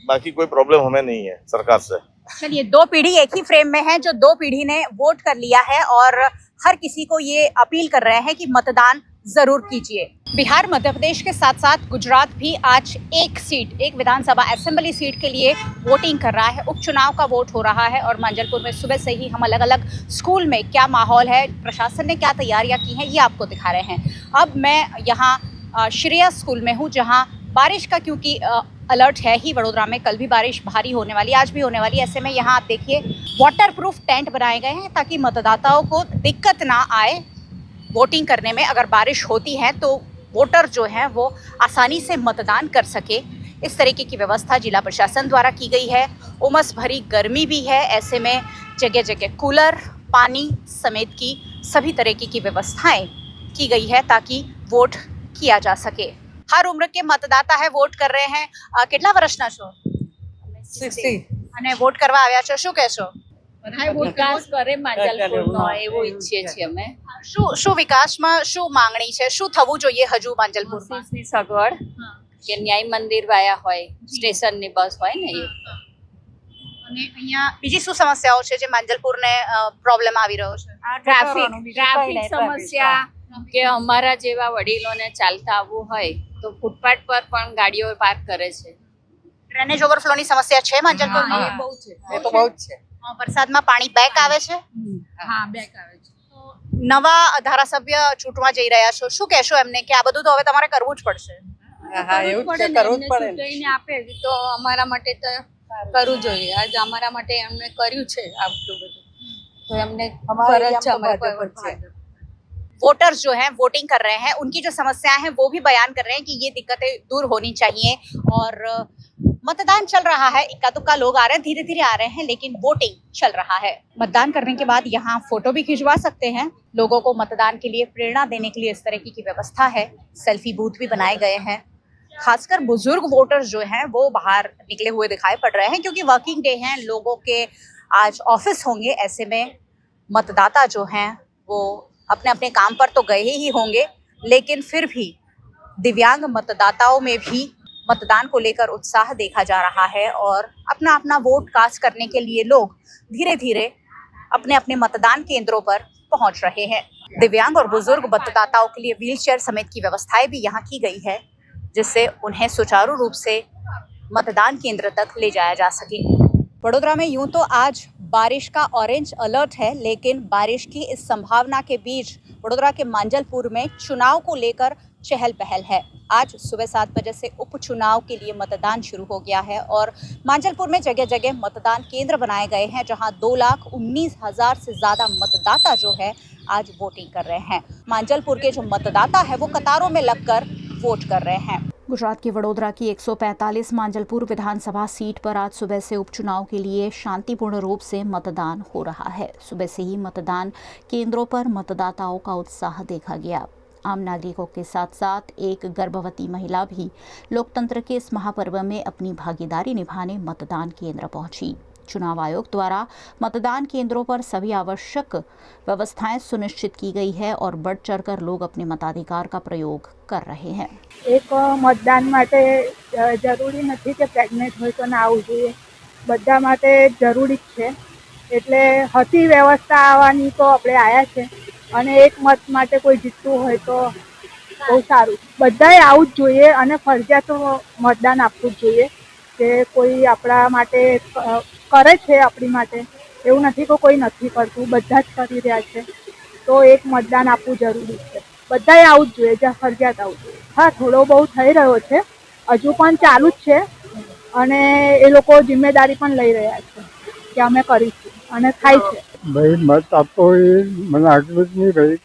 बाकी कोई प्रॉब्लम हमें नहीं है सरकार से। चलिए, 2 पीढ़ी एक ही फ्रेम में है, जो 2 पीढ़ी ने वोट कर लिया है और हर किसी को ये अपील कर रहे हैं कि मतदान जरूर कीजिए। बिहार, मध्य प्रदेश के साथ साथ गुजरात भी आज एक विधानसभा असेंबली सीट के लिए वोटिंग कर रहा है। उपचुनाव का वोट हो रहा है और मांजलपुर में सुबह से ही हम अलग अलग स्कूल में क्या माहौल है, प्रशासन ने क्या तैयारियां की हैं, ये आपको दिखा रहे हैं। अब मैं यहाँ श्रेया स्कूल में हूँ, जहाँ बारिश का क्योंकि अलर्ट है ही, वडोदरा में कल भी बारिश भारी होने वाली, आज भी होने वाली। ऐसे में यहाँ आप देखिए वाटरप्रूफ टेंट बनाए गए हैं ताकि मतदाताओं को दिक्कत ना आए वोटिंग करने में। अगर बारिश होती है तो वोटर जो हैं वो आसानी से मतदान कर सके, इस तरीके की व्यवस्था जिला प्रशासन द्वारा की गई है। उमस भरी गर्मी भी है, ऐसे में जगह जगह कूलर, पानी समेत की सभी तरीके की व्यवस्थाएं की गई है ताकि वोट किया जा सके। हर उम्र के मतदाता है, वोट कर रहे हैं। કેટલા વર્ષના છો? 60 અને વોટ કરવા આવ્યા છો, શું કહેશો? વિકાસ કરે માંજલપુરનો એવું ઈચ્છીએ છીએ અમે। શું વિકાસમાં શું માંગણી છે, શું થવું જોઈએ હજુ માંજલપુરમાં? બસની સગવડ કે ન્યાય મંદિર વાયા હોય, સ્ટેશનની બસ હોય ને એ। અને અહીંયા બીજી શું સમસ્યાઓ છે જે માંજલપુરને પ્રોબ્લેમ આવી રહ્યો છે? ટ્રાફિક સમસ્યા કે અમારા જેવા વડીલોને ચાલતા આવવું હોય તો ફૂટપાથ પર પણ ગાડીઓ પાર્ક કરે છે। ડ્રેનેજ ઓવરફ્લોની સમસ્યા છે માંજલપુરમાં? એ બહુ છે, એ તો બહુ જ છે। વરસાદમાં પાણી બેક આવે છે? હા, બેક આવે છે। નવા ધારાસભ્ય ચૂંટવા જઈ રહ્યા છો, શું કહેશો એમને કે આ બધું તો હવે તમારે કરવું જ પડશે? હા, એવું જ કરવું જ પડે। ચૂંટાઈને આપે તો અમારા માટે તો કરવું જોઈએ। આજ અમારા માટે એમને કર્યું છે આટલું બધું, તો એમને ફરજ છે અમારી પર। वोटर्स जो हैं वोटिंग कर रहे हैं, उनकी जो समस्याएं हैं वो भी बयान कर रहे हैं कि ये दिक्कतें दूर होनी चाहिए। और मतदान चल रहा है, इक्का दुक्का लोग आ रहे हैं, धीरे धीरे आ रहे हैं, लेकिन वोटिंग चल रहा है। मतदान करने के बाद यहाँ फोटो भी खिंचवा सकते हैं। लोगों को मतदान के लिए प्रेरणा देने के लिए इस तरह की व्यवस्था है। सेल्फी बूथ भी बनाए गए हैं। खासकर बुजुर्ग वोटर्स जो हैं वो बाहर निकले हुए दिखाई पड़ रहे हैं क्योंकि वर्किंग डे है, लोगों के आज ऑफिस होंगे। ऐसे में मतदाता जो हैं वो अपने अपने काम पर तो गए ही होंगे, लेकिन फिर भी दिव्यांग मतदाताओं में भी मतदान को लेकर उत्साह देखा जा रहा है और अपना अपना वोट कास्ट करने के लिए लोग धीरे धीरे अपने अपने मतदान केंद्रों पर पहुंच रहे हैं। दिव्यांग और बुजुर्ग मतदाताओं के लिए व्हीलचेयर समेत की व्यवस्थाएं भी यहाँ की गई है, जिससे उन्हें सुचारू रूप से मतदान केंद्र तक ले जाया जा सके। वडोदरा में यूं तो आज बारिश का ऑरेंज अलर्ट है, लेकिन बारिश की इस संभावना के बीच वडोदरा के मांजलपुर में चुनाव को लेकर चहल पहल है। आज सुबह 7 बजे से उपचुनाव के लिए मतदान शुरू हो गया है और मांजलपुर में जगह जगह मतदान केंद्र बनाए गए हैं, जहां 2,19,000 से ज़्यादा मतदाता जो है आज वोटिंग कर रहे हैं। मांजलपुर के जो मतदाता है वो कतारों में लगकर वोट कर रहे हैं। गुजरात की वडोदरा की 145 मांजलपुर विधानसभा सीट पर आज सुबह से उपचुनाव के लिए शांतिपूर्ण रूप से मतदान हो रहा है। सुबह से ही मतदान केंद्रों पर मतदाताओं का उत्साह देखा गया। आम नागरिकों के साथ साथ एक गर्भवती महिला भी लोकतंत्र के इस महापर्व में अपनी भागीदारी निभाने मतदान केंद्र पहुंची। चुनाव आयोग द्वारा मतदान केंद्रों पर सभी आवश्यक व्यवस्थाएं सुनिश्चित की गई है और बढ़ चढ़कर लोग अपने मताधिकार का प्रयोग कर रहे हैं। एक मतदान माटे जरूरी नहीं कि प्रेग्नेंट हो तो ना आवવું જોઈએ, બધા માટે જરૂરી જ છે। એટલે હતી વ્યવસ્થા આવવાની તો આપણે આયા છે અને એક મત માટે કોઈ જીતતું હોય તો બહુ સારું। બધાએ આવવું જ જોઈએ અને ફરજિયાત મતદાન આપવું જ જોઈએ કે કોઈ આપણા માટે કરે છે, આપણી માટે એવું નથી કે કોઈ નથી કરતું, બધા જ કરી રહ્યા છે। તો એક મતદાન આપવું જરૂરી છે, બધાએ આવવું જ જોઈએ, જ્યાં ફરજિયાત આવવું જોઈએ। હા, થોડો બહુ થઈ રહ્યો છે, હજુ પણ ચાલુ જ છે અને એ લોકો જિમ્મેદારી પણ લઈ રહ્યા છે કે અમે કરીશું અને થાય છે। ભાઈ મત આપવો એ મને આટલું જ નહીં ભાઈ,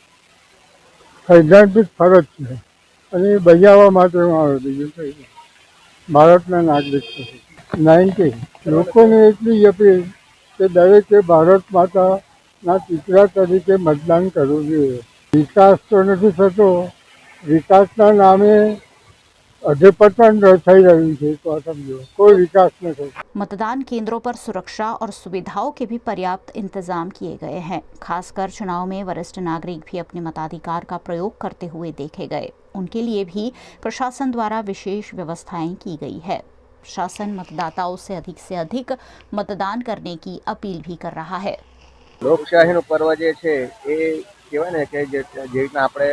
સૈદ્ધાંતિક ફરજ છે અને એ બજાવવા માટે હું આવ્યો, બીજું કંઈ નહીં। ભારતના નાગરિક છે 90 લોકોને એટલી જ અપીલ કે દરેકે ભારત માતાના દીકરા તરીકે મતદાન કરવું જોઈએ। વિકાસ તો નથી થતો, વિકાસના નામે અધપતન થઈ રહ્યું છે, તો સમજો કોઈ विकास नहीं। मतदान केंद्रों पर सुरक्षा और सुविधाओं के भी पर्याप्त इंतजाम किए गए हैं। खासकर चुनाव में वरिष्ठ नागरिक भी अपने मताधिकार का प्रयोग करते हुए देखे गए। उनके लिए भी प्रशासन द्वारा विशेष व्यवस्थाएं की गई है। प्रशासन मतदाताओं से अधिक मतदान करने की अपील भी कर रहा है। લોકશાહીનો પર્વ જે છે એ કહેવાય ને કે જે રીતના આપણે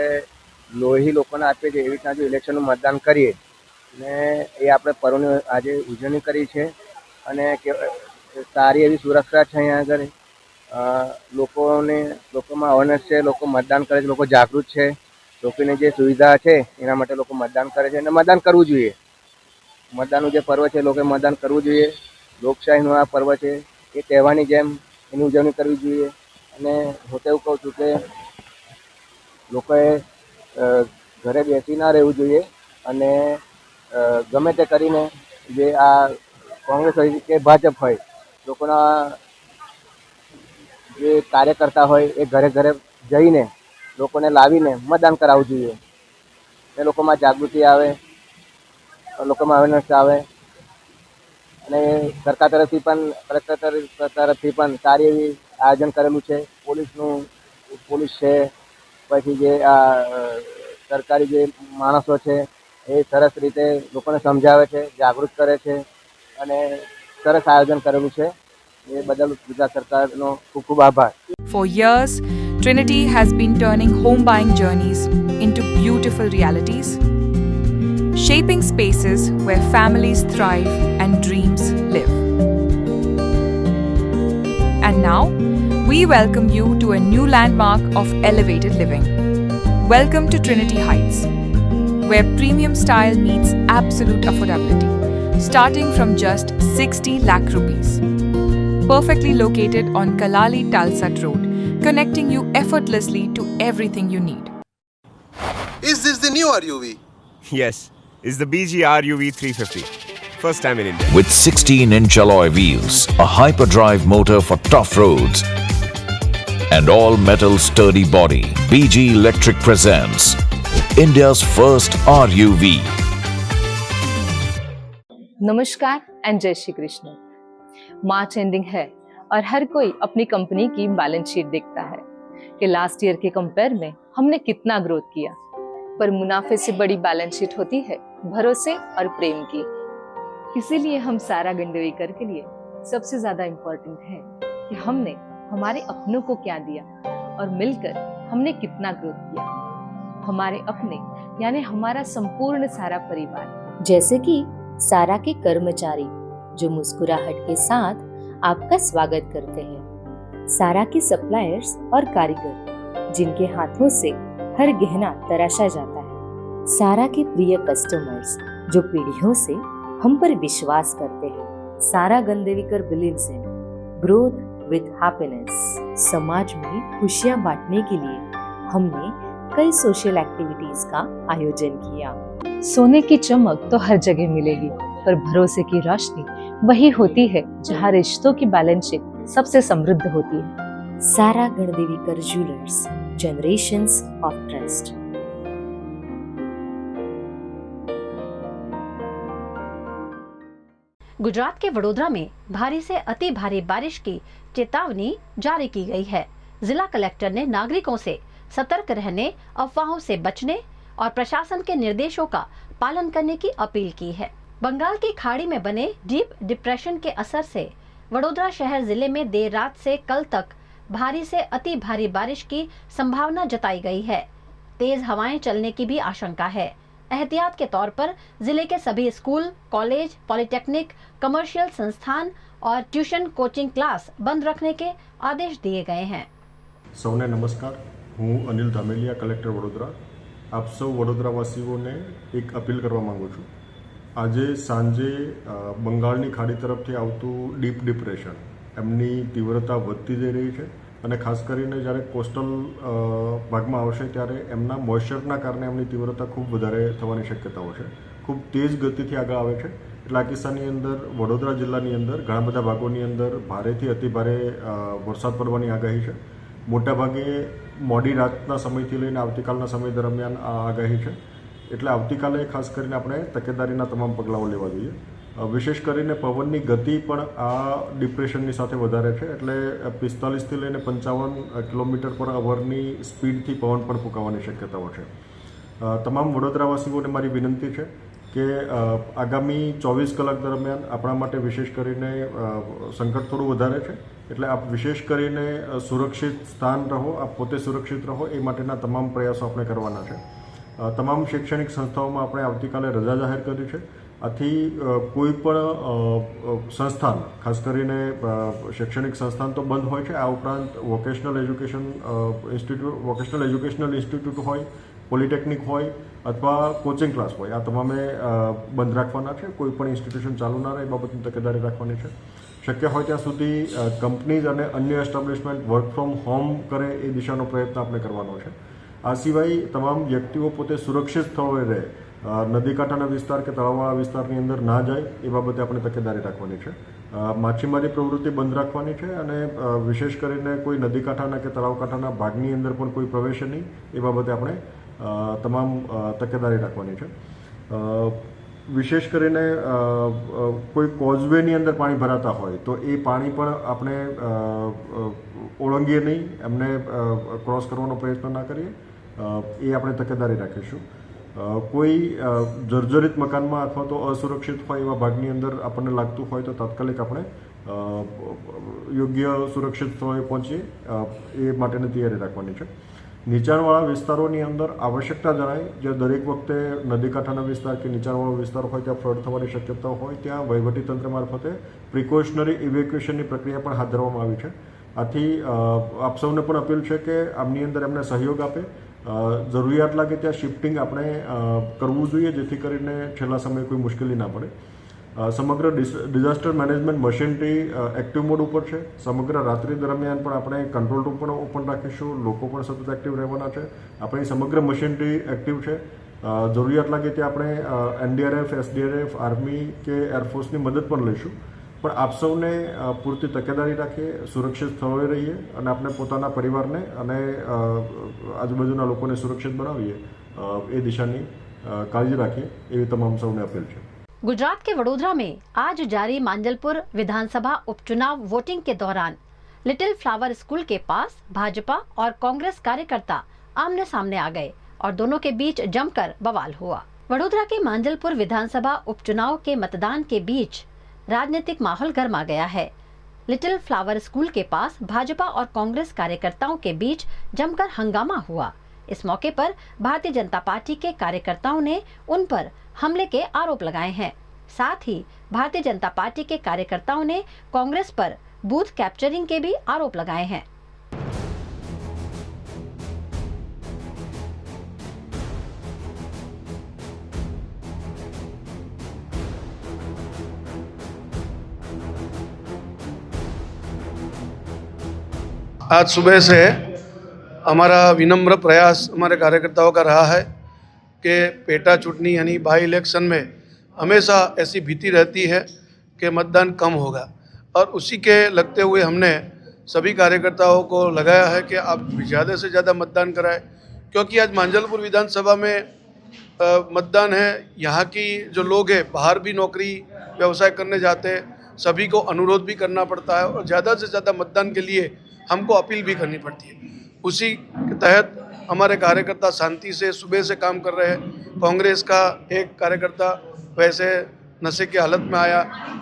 લોહી લોકોને આપીએ છીએ, એવી રીતના જો ઇલેક્શનનું મતદાન કરીએ ને એ આપણે પર્વની આજે ઉજવણી કરી છે અને સારી એવી સુરક્ષા છે અહીંયા આગળ। લોકોમાં અવેરનેસ છે, લોકો મતદાન કરે છે, લોકો જાગૃત છે, લોકોની જે સુવિધા છે એના માટે લોકો મતદાન કરે છે અને મતદાન કરવું જોઈએ। મતદાનનું જે પર્વ છે લોકોએ મતદાન કરવું જોઈએ। લોકશાહીનું આ પર્વ છે, એ તહેવારની જેમ એની ઉજવણી કરવી જોઈએ અને હું તો એવું કહું છું કે લોકોએ ઘરે બેસી ના રહેવું જોઈએ અને ગમે તે કરીને જે આ કોંગ્રેસ હોય કે ભાજપ હોય, લોકોના જે કાર્યકર્તા હોય એ ઘરે ઘરે જઈને લોકોને લાવીને મતદાન કરાવવું જોઈએ। એ લોકોમાં જાગૃતિ આવે, લોકોમાં અવેરનેસ આવે અને સરકાર તરફથી પણ કલેક્ટર તરફથી પણ સારી એવી આયોજન કરેલું છે। પોલીસ છે, પછી જે આ સરકારી જે માણસો છે એ સરસ રીતે લોકોને સમજાવે છે, જાગૃત કરે છે અને સરસ આયોજન કરેલું છે। એ બદલ ગુજરાત સરકારનો ખૂબ ખૂબ આભાર। For years, Trinity has been turning home buying journeys into beautiful realities, shaping spaces where families thrive and dreams live. And now, we welcome you to a new landmark of elevated living. Welcome to Trinity Heights, where premium style meets absolute affordability, starting from just 60 lakh rupees. Perfectly located on Kalali Talsat Road, connecting you effortlessly to everything you need. Is this the new RUV? Yes, it's the BGR UV 350. First time in India. With 16-inch alloy wheels, a hyperdrive motor for tough roads, and all-metal sturdy body, BG Electric presents India's first RUV. नमस्कार and जय Shri Krishna. March ending है और हर कोई अपनी company की balance sheet देखता है कि लास्ट ईयर के कंपेयर में हमने कितना ग्रोथ किया, पर मुनाफे से बड़ी बैलेंस शीट होती है भरोसे और प्रेम की। इसीलिए हम सारा गंडवेकर के लिए सबसे ज्यादा इम्पोर्टेंट है कि हमने हमारे अपनों को क्या दिया और मिलकर हमने कितना ग्रोथ किया। हमारे अपने यानी हमारा संपूर्ण सारा परिवार, जैसे कि सारा के कर्मचारी जो मुस्कुराहट के साथ आपका स्वागत करते हैं, सारा के सप्लायर्स और कारीगर जिनके हाथों से हर गहना तराशा जाता है, सारा के प्रिय कस्टमर्स जो पीढ़ियों से हम पर विश्वास करते हैं। Sara Gandevikar believes in growth with happiness. समाज में खुशियां बांटने के लिए हमने कई सोशल एक्टिविटीज का आयोजन किया। सोने की चमक तो हर जगह मिलेगी, पर भरोसे की रोशनी वही होती है जहाँ रिश्तों की बैलेंस शीट सबसे समृद्ध होती है। Sara Ganadevikar jewellers, generations of trust. Gujarat के वडोदरा में भारी से अति भारी बारिश की चेतावनी जारी की गई है। जिला कलेक्टर ने नागरिकों से सतर्क रहने, अफवाहों से बचने और प्रशासन के निर्देशों का पालन करने की अपील की है। बंगाल की खाड़ी में बने डीप डिप्रेशन के असर से वडोदरा शहर जिले में देर रात से कल तक भारी से अति भारी बारिश की संभावना जताई गई है। तेज हवाएं चलने की भी आशंका है। एहतियात के तौर पर जिले के सभी स्कूल, कॉलेज, पॉलिटेक्निक, कमर्शियल संस्थान और ट्यूशन कोचिंग क्लास बंद रखने के आदेश दिए गए हैं। સૌને નમસ્કાર, હું અનિલ ધામેલિયા, કલેક્ટર વડોદરા। આપ સૌ વડોદરાવાસીઓને એક અપીલ કરવા માંગુ છું। આજે સાંજે બંગાળની ખાડી તરફથી આવતું ડીપ ડિપ્રેશન એમની તીવ્રતા વધતી જઈ રહી છે અને ખાસ કરીને જ્યારે કોસ્ટલ ભાગમાં આવશે ત્યારે એમના મોઇશ્ચરના કારણે એમની તીવ્રતા ખૂબ વધારે થવાની શક્યતાઓ છે। ખૂબ તેજ ગતિથી આગળ આવે છે એટલે આ કિસ્સાની અંદર વડોદરા જિલ્લાની અંદર ઘણા બધા ભાગોની અંદર ભારેથી અતિ ભારે વરસાદ પડવાની આગાહી છે। મોટાભાગે મોડી રાતના સમયથી લઈને આવતીકાલના સમય દરમિયાન આ આગાહી છે એટલે આવતીકાલે ખાસ કરીને આપણે તકેદારીના તમામ પગલાઓ લેવા જોઈએ। વિશેષ કરીને પવનની ગતિ પણ આ ડિપ્રેશનની સાથે વધારે છે એટલે 45થી લઈને 55 કિલોમીટર પર અવરની સ્પીડથી પવન પણ ફૂંકાવાની શક્યતાઓ છે। તમામ વડોદરાવાસીઓને મારી વિનંતી છે કે આગામી 24 કલાક દરમિયાન આપણા માટે વિશેષ કરીને સંકટ થોડું વધારે છે એટલે આપ વિશેષ કરીને સુરક્ષિત સ્થાન રહો, આપ પોતે સુરક્ષિત રહો એ માટેના તમામ પ્રયાસો આપણે કરવાના છે। તમામ શૈક્ષણિક સંસ્થાઓમાં આપણે આવતીકાલે રજા જાહેર કરી છે। આથી કોઈ પણ સંસ્થાન, ખાસ કરીને શૈક્ષણિક સંસ્થાન તો બંધ હોય છે, આ ઉપરાંત વોકેશનલ એજ્યુકેશનલ ઇન્સ્ટિટ્યૂટ હોય, પોલિટેકનિક હોય અથવા કોચિંગ ક્લાસ હોય, આ તમામે બંધ રાખવાના છે। કોઈ પણ ઇન્સ્ટિટ્યુશન ચાલુ ના રહે એ બાબતની તકેદારી રાખવાની છે। શક્ય હોય ત્યાં સુધી કંપનીઝ અને અન્ય એસ્ટાબ્લિશમેન્ટ વર્ક ફ્રોમ હોમ કરે એ દિશાનો પ્રયત્ન આપણે કરવાનો છે। આ સિવાય તમામ વ્યક્તિઓ પોતે સુરક્ષિત સ્થળોએ રહે, નદી કાંઠાના વિસ્તાર કે તળાવવાળા વિસ્તારની અંદર ના જાય એ બાબતે આપણે તકેદારી રાખવાની છે। માછીમારી પ્રવૃત્તિ બંધ રાખવાની છે અને વિશેષ કરીને કોઈ નદી કાંઠાના કે તળાવ કાંઠાના ભાગની અંદર પણ કોઈ પ્રવેશે નહીં એ બાબતે આપણે તમામ તકેદારી રાખવાની છે। વિશેષ કરીને કોઈ કોઝવેની અંદર પાણી ભરાતા હોય તો એ પાણી પણ આપણે ઓળંગીએ નહીં, એમને ક્રોસ કરવાનો પ્રયત્ન ના કરીએ, એ આપણે તકેદારી રાખીશું। કોઈ જર્જરિત મકાનમાં અથવા તો અસુરક્ષિત હોય એવા ભાગની અંદર આપણને લાગતું હોય તો તાત્કાલિક આપણે યોગ્ય સુરક્ષિત સ્થળે પહોંચીએ એ માટેની તૈયારી રાખવાની છે। નીચાણવાળા વિસ્તારોની અંદર આવશ્યકતા જણાય, જે દરેક વખતે નદી કાંઠાના વિસ્તાર કે નીચાણવાળો વિસ્તાર હોય ત્યાં ફ્લડ થવાની શક્યતા હોય ત્યાં વહીવટીતંત્ર મારફતે પ્રિકોશનરી ઇવેક્યુએશનની પ્રક્રિયા પણ હાથ ધરવામાં આવી છે। આથી આપ સૌને પણ અપીલ છે કે આમની અંદર એમને સહયોગ આપે, જરૂરિયાત લાગે ત્યાં શિફ્ટિંગ આપણે કરવું જોઈએ જેથી કરીને છેલ્લા સમયે કોઈ મુશ્કેલી ના પડે। સમગ્ર disaster management machinery active mode ઉપર છે। સમગ્ર રાત્રિ દરમિયાન પણ આપણે કંટ્રોલ રૂમ પણ ઓપન રાખીશું, લોકો પણ સતત એક્ટિવ રહેવાના છે। આપણી સમગ્ર મશીનરી એક્ટિવ છે। જરૂરિયાત લાગે ત્યાં આપણે એનડીઆરએફ, એસડીઆરએફ, આર્મી કે એરફોર્સની મદદ પણ લઈશું। પણ આપ સૌને પૂરતી તકેદારી રાખીએ, સુરક્ષિત સ્થળોએ રહીએ અને આપણે પોતાના પરિવારને અને આજુબાજુના લોકોને સુરક્ષિત બનાવીએ એ દિશાની કાળજી રાખીએ એવી તમામ સૌને अपील છે। गुजरात के वडोदरा में आज जारी मांजलपुर विधानसभा उपचुनाव वोटिंग के दौरान लिटिल फ्लावर स्कूल के पास भाजपा और कांग्रेस कार्यकर्ता आमने सामने आ गए और दोनों के बीच जमकर बवाल हुआ। वडोदरा के मांजलपुर विधानसभा उपचुनाव के मतदान के बीच राजनीतिक माहौल गर्मा गया है। लिटिल फ्लावर स्कूल के पास भाजपा और कांग्रेस कार्यकर्ताओं के बीच जमकर हंगामा हुआ। इस मौके पर भारतीय जनता पार्टी के कार्यकर्ताओं ने उन पर हमले के आरोप लगाए हैं। साथ ही भारतीय जनता पार्टी के कार्यकर्ताओं ने कांग्रेस पर बूथ कैप्चरिंग के भी आरोप लगाए हैं। आज सुबह से हमारा विनम्र प्रयास हमारे कार्यकर्ताओं का रहा है कि पेटा चुटनी यानी बाई इलेक्शन में हमेशा ऐसी भीति रहती है कि मतदान कम होगा और उसी के लगते हुए हमने सभी कार्यकर्ताओं को लगाया है कि आप ज़्यादा से ज़्यादा मतदान कराएं, क्योंकि आज मांजलपुर विधानसभा में मतदान है। यहाँ की जो लोग हैं बाहर भी नौकरी व्यवसाय करने जाते हैं सभी को अनुरोध भी करना पड़ता है और ज़्यादा से ज़्यादा मतदान के लिए हमको अपील भी करनी पड़ती है। उसी के तहत हमारे कार्यकर्ता शांति से सुबह से काम कर रहे हैं। कांग्रेस का एक कार्यकर्ता वैसे नशे की हालत में आया,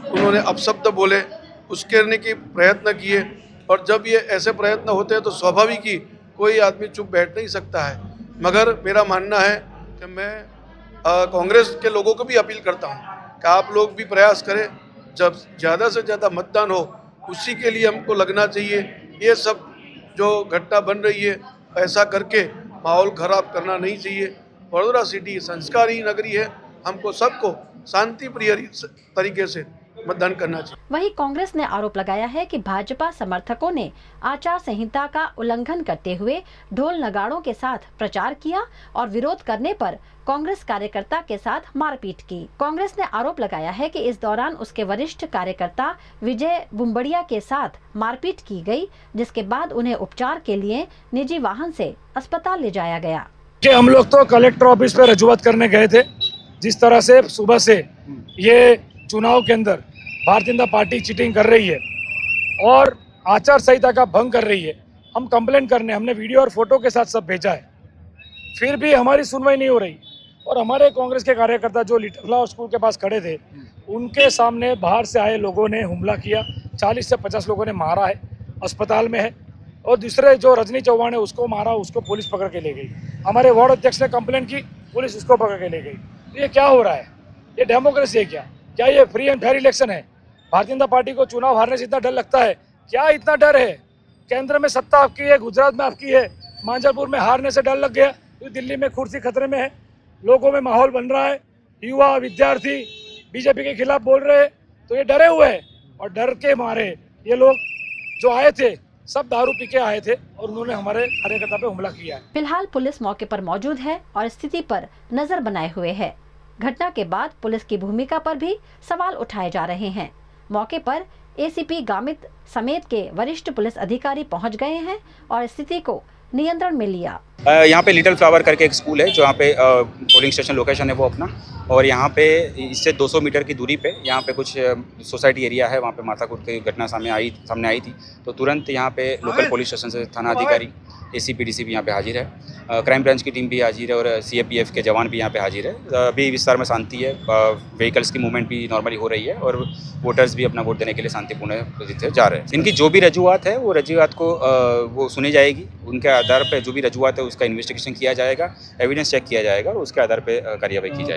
उन्होंने अपशब्द बोले, उसके की प्रयत्न किए और जब ये ऐसे प्रयत्न होते हैं तो स्वाभाविक ही कोई आदमी चुप बैठ नहीं सकता है। मगर मेरा मानना है कि मैं कांग्रेस के लोगों को भी अपील करता हूँ कि आप लोग भी प्रयास करें, जब ज़्यादा से ज़्यादा मतदान हो उसी के लिए हमको लगना चाहिए। ये सब जो घटना बन रही है ऐसा करके माहौल ख़राब करना नहीं चाहिए। वडोदरा सिटी संस्कारी नगरी है, हमको सबको शांति प्रिय तरीके से मतदान करना चाहिए। वहीं कांग्रेस ने आरोप लगाया है कि भाजपा समर्थकों ने आचार संहिता का उल्लंघन करते हुए ढोल नगाड़ों के साथ प्रचार किया और विरोध करने पर कांग्रेस कार्यकर्ता के साथ मारपीट की। कांग्रेस ने आरोप लगाया है कि इस दौरान उसके वरिष्ठ कार्यकर्ता विजय बुम्बड़िया के साथ मारपीट की गई, जिसके बाद उन्हें उपचार के लिए निजी वाहन से अस्पताल ले जाया गया। हम लोग तो कलेक्टर ऑफिस पे रजूआत करने गए थे। जिस तरह से सुबह से ये चुनाव के अंदर भारतीय जनता पार्टी चीटिंग कर रही है और आचार संहिता का भंग कर रही है, हम कंप्लेंट करने हमने वीडियो और फोटो के साथ सब भेजा है, फिर भी हमारी सुनवाई नहीं हो रही। और हमारे कांग्रेस के कार्यकर्ता जो लिटिल फ्लावर स्कूल के पास खड़े थे, उनके सामने बाहर से आए लोगों ने हमला किया, 40 से 50 लोगों ने मारा है, अस्पताल में है। और दूसरे जो रजनी चौहान है उसको मारा, उसको पुलिस पकड़ के ले गई। हमारे वार्ड अध्यक्ष ने कंप्लेंट की, पुलिस उसको पकड़ के ले गई। ये क्या हो रहा है? ये डेमोक्रेसी है क्या? क्या ये फ्री एंड फेयर इलेक्शन है? भारतीय जनता पार्टी को चुनाव हारने से इतना डर लगता है? क्या इतना डर है? केंद्र में सत्ता आपकी है, गुजरात में आपकी है, मांझलपुर में हारने से डर लग गया तो दिल्ली में कुर्सी खतरे में है। लोगों में माहौल बन रहा है, युवा विद्यार्थी बीजेपी के खिलाफ बोल रहे हैं, तो ये डरे हुए हैं। और डर के मारे ये लोग जो आए थे सब दारू पी के आए थे और उन्होंने हमारे कार्यकर्ता पे हमला किया है। फिलहाल पुलिस मौके पर मौजूद है और स्थिति पर नजर बनाए हुए है। घटना के बाद पुलिस की भूमिका पर भी सवाल उठाए जा रहे हैं। मौके पर एसीपी गामित समेत के वरिष्ठ पुलिस अधिकारी पहुंच गए हैं और स्थिति को नियंत्रण में लिया। यहाँ पे लिटिल फ्लावर करके एक स्कूल है जो यहाँ पे पोलिंग स्टेशन लोकेशन है वो अपना, और यहाँ पे इससे 200 मीटर की दूरी पे यहाँ पे कुछ सोसाइटी एरिया है, वहाँ पे माथाकूट की घटना सामने आई थी। तो तुरंत यहाँ पे लोकल पुलिस स्टेशन से थाना अधिकारी, एसीपी डीसीपी यहाँ पे हाजिर है, क्राइम ब्रांच की टीम भी हाजिर है और सीएपीएफ के जवान भी यहाँ पे हाजिर है। अभी विस्तार में शांति है, व्हीकल्स की मूवमेंट भी नॉर्मली हो रही है और वोटर्स भी अपना वोट देने के लिए शांतिपूर्ण जा रहे हैं। इनकी जो भी रजूआत है वो रजूआत को वो सुनी जाएगी, उनके आधार पर जो भी रजूआत है उसका इन्वेस्टिगेशन किया जाएगा, एविडेंस चेक किया जाएगा और उसके आधार पर कार्रवाई की जाएगी।